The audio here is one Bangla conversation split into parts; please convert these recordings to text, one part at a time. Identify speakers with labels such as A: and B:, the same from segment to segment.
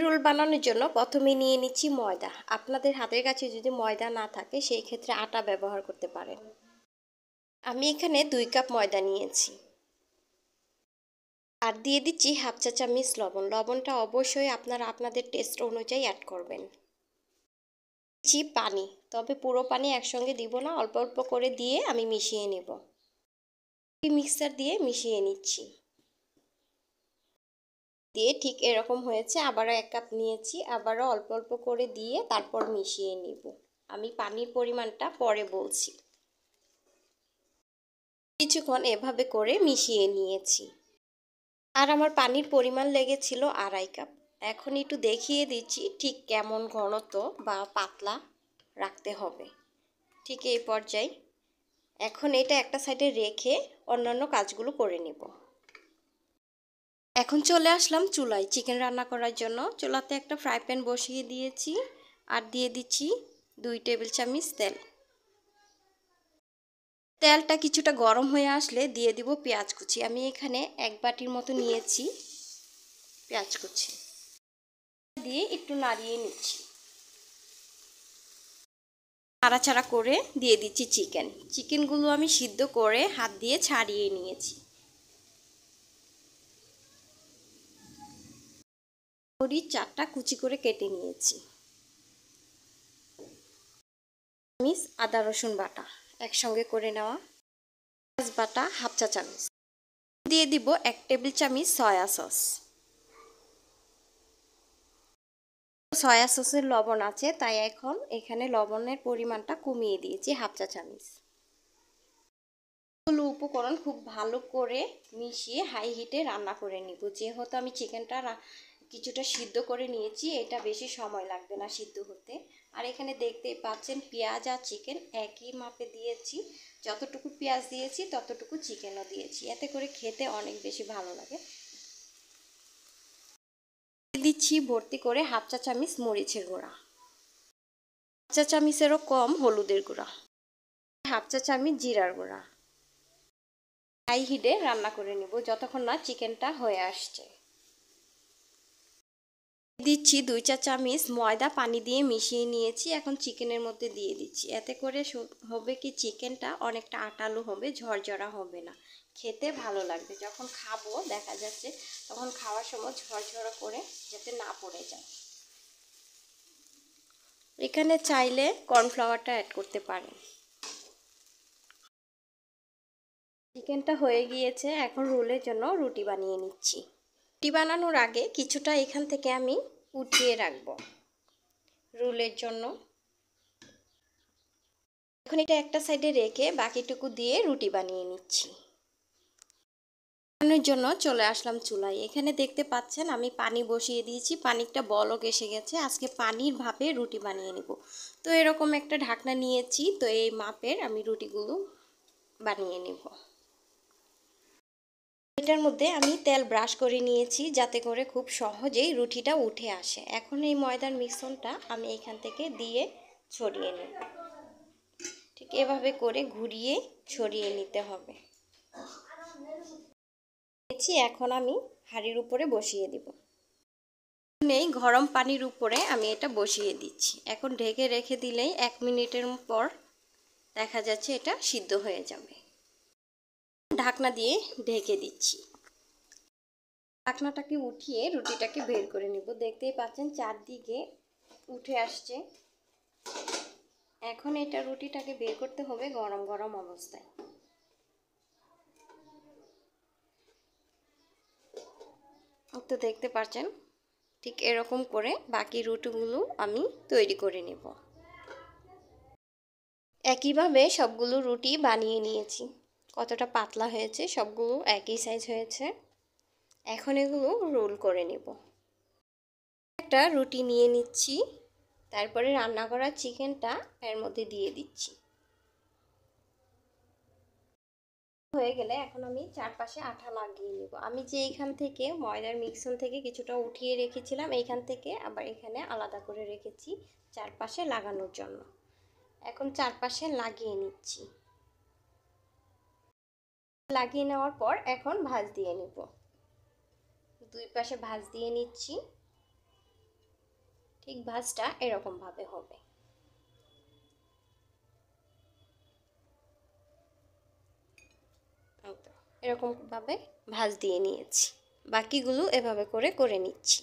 A: রোল বানানোর জন্য প্রথমে নিয়ে নিচ্ছি ময়দা। আপনাদের হাতের কাছে যদি ময়দা না থাকে সেই ক্ষেত্রে আটা ব্যবহার করতে পারেন। আমি এখানে 2 কাপ ময়দা নিয়েছি। আর দিয়ে দিচ্ছি হাফ চা চামচ লবণ। লবণটা অবশ্যই আপনারা আপনাদের টেস্ট অনুযায়ী অ্যাড করবেন। দিচ্ছি পানি, তবে পুরো পানি একসঙ্গে দিব না, অল্প অল্প করে দিয়ে আমি মিশিয়ে নেব। মিক্সার দিয়ে মিশিয়ে নিচ্ছি। দিয়ে ঠিক এরকম হয়েছে। আবারও 1 কাপ নিয়েছি, আবারও অল্প অল্প করে দিয়ে তারপর মিশিয়ে নিব। আমি পানির পরিমাণটা পরে বলছি। কিছুক্ষণ এভাবে করে মিশিয়ে নিয়েছি। আর আমার পানির পরিমাণ লেগেছিল 2.5 কাপ। এখন একটু দেখিয়ে দিচ্ছি ঠিক কেমন ঘনত্ব বা পাতলা রাখতে হবে। ঠিক এই পর্যায়ে। এখন এটা একটা সাইডে রেখে অন্যান্য কাজগুলো করে নেব। এখন চলে আসলাম চুলায় চিকেন রান্না করার জন্য। চুলাতে একটা ফ্রাই প্যান বসিয়ে দিয়েছি আর দিয়ে দিচ্ছি 2 টেবিল চামচ তেল। তেলটা কিছুটা গরম হয়ে আসলে দিয়ে দিব পেঁয়াজ কুচি। আমি এখানে 1 বাটির মতো নিয়েছি পেঁয়াজ কুচি। দিয়ে একটু নাড়িয়ে নিচ্ছি। নাড়াচাড়া করে দিয়ে দিচ্ছি চিকেনগুলো আমি সিদ্ধ করে হাত দিয়ে ছাড়িয়ে নিয়েছি। মরিচ 4টা কুচি করে কেটে নিয়েছি। চামচ আদা রসুন বাটা একসঙ্গে করে নেওয়া। পেঁয়াজ বাটা হাফ চা চামচ। দিয়ে দিব 1 টেবিল চামচ সয়া সস। সয়া সসের লবণ আছে, তাই এখন এখানে লবণের পরিমাণটা কমিয়ে দিয়েছি হাফ চা চামচ। এগুলো উপকরণ খুব ভালো করে মিশিয়ে হাই হিটে রান্না করে নিব। যেহেতু আমি চিকেনটা কিছুটা সিদ্ধ করে নিয়েছি, এটা বেশি সময় লাগবে না সিদ্ধ হতে। আর এখানে দেখতেই পাচ্ছেন পেঁয়াজ আর চিকেন একই মাপে দিয়েছি। যতটুকু পেঁয়াজ দিয়েছি ততটুকু চিকেনও দিয়েছি, এতে করে খেতে অনেক বেশি ভালো লাগে। দিচ্ছি ভর্তি করে হাফ চা চামচ মরিচের গুঁড়া, হাফ চা চামচেরও কম হলুদের গুঁড়া, হাফ চা চামচ জিরার গুঁড়া। হাই হিটে রান্না করে নিব যতক্ষণ না চিকেনটা হয়ে আসছে। দিচ্ছি 2 চা চামচ ময়দা পানি দিয়ে মিশিয়ে নিয়েছি। এখন চিকেনের মধ্যে দিয়ে দিচ্ছি। এতে করে হবে কি চিকেনটা অনেকটা আটালো হবে, ঝরঝরা হবে না, খেতে ভালো লাগবে। যখন খাবো দেখা যাচ্ছে তখন খাওয়ার সময় ঝরঝরা করে যাতে না পড়ে যায়। এখানে চাইলে কর্নফ্লাওয়ারটা অ্যাড করতে পারেন। চিকেনটা হয়ে গিয়েছে, এখন রোলের জন্য রুটি বানিয়ে নিচ্ছি। রুটি বানানোর আগে কিছুটা এখান থেকে আমি উঠিয়ে রাখবো রোলের জন্য। এখন এটা একটা সাইডে রেখে বাকিটুকু দিয়ে রুটি বানিয়ে নিচ্ছি। বানানোর জন্য চলে আসলাম চুলায়। এখানে দেখতে পাচ্ছেন আমি পানি বসিয়ে দিয়েছি, পানিটা বলক এসে গেছে। আজকে পানির ভাপে রুটি বানিয়ে নেব। তো এরকম একটা ঢাকনা নিয়েছি, তো এই মাপের আমি রুটিগুলো বানিয়ে নেব। এটার মধ্যে আমি তেল ব্রাশ করে নিয়েছি যাতে করে খুব সহজেই রুটিটা উঠে আসে। এখন এই ময়দার মিশ্রণটা আমি এখান থেকে দিয়ে ছড়িয়ে নেব। ঠিক এভাবে করে ঘুরিয়ে ছড়িয়ে নিতে হবে। এখন আমি হাঁড়ির উপরে বসিয়ে দিব। এই গরম পানির উপরে আমি এটা বসিয়ে দিচ্ছি। এখন ঢেকে রেখে দিলেই 1 মিনিটের পর দেখা যাচ্ছে এটা সিদ্ধ হয়ে যাবে। ঢাকনা দিয়ে ঢেকে দিচ্ছি। ঢাকনাটাকে উঠিয়ে রুটিটাকে বের করে নিব। দেখতেই পাচ্ছেন চারদিকে উঠে আসছে। এখন এটা রুটিটাকে বের করতে হবে গরম গরম অবস্থায়। তো দেখতে পাচ্ছেন ঠিক এরকম করে বাকি রুটিগুলো আমি তৈরি করে নেব। একইভাবে সবগুলো রুটি বানিয়ে নিয়েছি। কতটা পাতলা হয়েছে, সবগুলো একই সাইজ হয়েছে। এখন এগুলো রোল করে নেব। একটা রুটি নিয়ে নিচ্ছি, তারপরে রান্না করা চিকেনটা এর মধ্যে দিয়ে দিচ্ছি। হয়ে গেলে এখন আমি চারপাশে আঠা লাগিয়ে নেব। আমি যে এইখান থেকে ময়দার মিশ্রণ থেকে কিছুটা উঠিয়ে রেখেছিলাম, এইখান থেকে আবার এখানে আলাদা করে রেখেছি চারপাশে লাগানোর জন্য। এখন চারপাশে লাগিয়ে নিচ্ছি। লাগিয়ে নেওয়ার পর এখন ভাঁজ দিয়ে নেব। দুই পাশে ভাঁজ দিয়ে নিচ্ছি। ঠিক ভাজটা এরকমভাবে হবে। এরকমভাবে ভাজ দিয়ে নিয়েছি, বাকিগুলো এভাবে করে নিচ্ছি।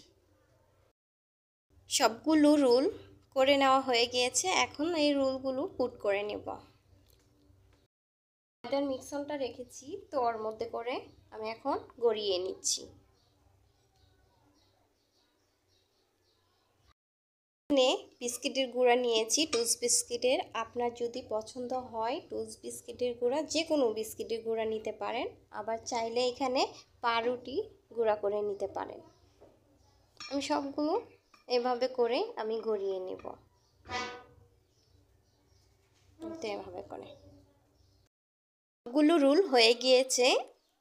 A: সবগুলো রোল করে নেওয়া হয়ে গিয়েছে, এখন এই রোলগুলো পুট করে নেব। ময়দার মিশ্রণটা রেখেছি তো ওর মধ্যে করে আমি এখন গড়িয়ে নিচ্ছি। বিস্কিটের গুঁড়া নিয়েছি, টোস্ট বিস্কিটের। আপনার যদি পছন্দ হয় টোস্ট বিস্কিটের গুঁড়া, যে কোনো বিস্কিটের গুঁড়া নিতে পারেন, আবার চাইলে এখানে পাউরুটি গুঁড়া করে নিতে পারেন। আমি সবগুলো এভাবে করে আমি গড়িয়ে নেব, এভাবে করে সবগুলো রোল হয়ে গিয়েছে।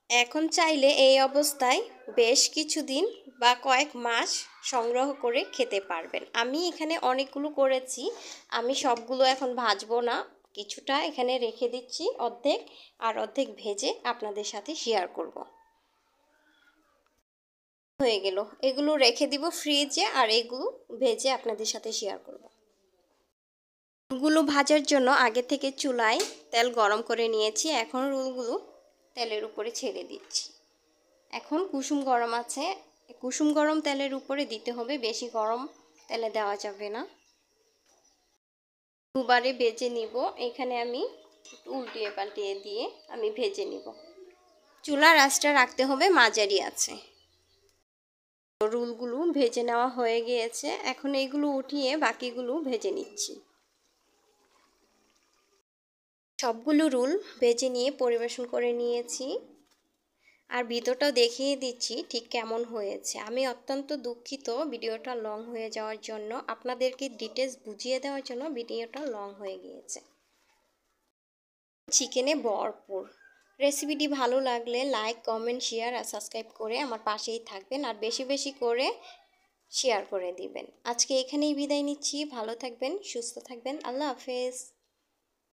A: এখন চাইলে এই অবস্থায় বেশ কিছুদিন বা কয়েক মাস সংগ্রহ করে খেতে পারবেন। আমি এখানে অনেকগুলো করেছি, আমি সবগুলো এখন ভাজবো না, কিছুটা এখানে রেখে দিচ্ছি অর্ধেক, আর অর্ধেক ভেজে আপনাদের সাথে শেয়ার করব। হয়ে গেল, এগুলো রেখে দিব ফ্রিজে, আর এগুলো ভেজে আপনাদের সাথে শেয়ার করব। রোলগুলো ভাজার জন্য আগে থেকে চুলায় তেল গরম করে নিয়েছি, এখন রোলগুলো তেলের উপরে ছেড়ে দিচ্ছি। এখন কুসুম গরম আছে, কুসুম গরম তেলের উপরে দিতে হবে, বেশি গরম তেলে দেওয়া যাবে না। দুবারে ভেজে নিব, এখানে আমি উল্টিয়ে পাল্টিয়ে দিয়ে আমি ভেজে নিব। চুলার আঁচটা রাখতে হবে মাঝারি আছে। রোলগুলো ভেজে নেওয়া হয়ে গিয়েছে, এখন এইগুলো উঠিয়ে বাকিগুলো ভেজে নিচ্ছি। সবগুলো রোল ভেজে নিয়ে পরিবেশন করে নিয়েছি, আর ভিডিওটাও দেখিয়ে দিচ্ছি ঠিক কেমন হয়েছে। আমি অত্যন্ত দুঃখিত ভিডিওটা লং হয়ে যাওয়ার জন্য, আপনাদেরকে ডিটেলস বুঝিয়ে দেওয়ার জন্য ভিডিওটা লং হয়ে গিয়েছে। চিকেনে ভরপুর। রেসিপিটি ভালো লাগলে লাইক, কমেন্ট, শেয়ার আর সাবস্ক্রাইব করে আমার পাশেই থাকবেন, আর বেশি বেশি করে শেয়ার করে দিবেন। আজকে এখানেই বিদায় নিচ্ছি, ভালো থাকবেন, সুস্থ থাকবেন, আল্লাহ হাফেজ।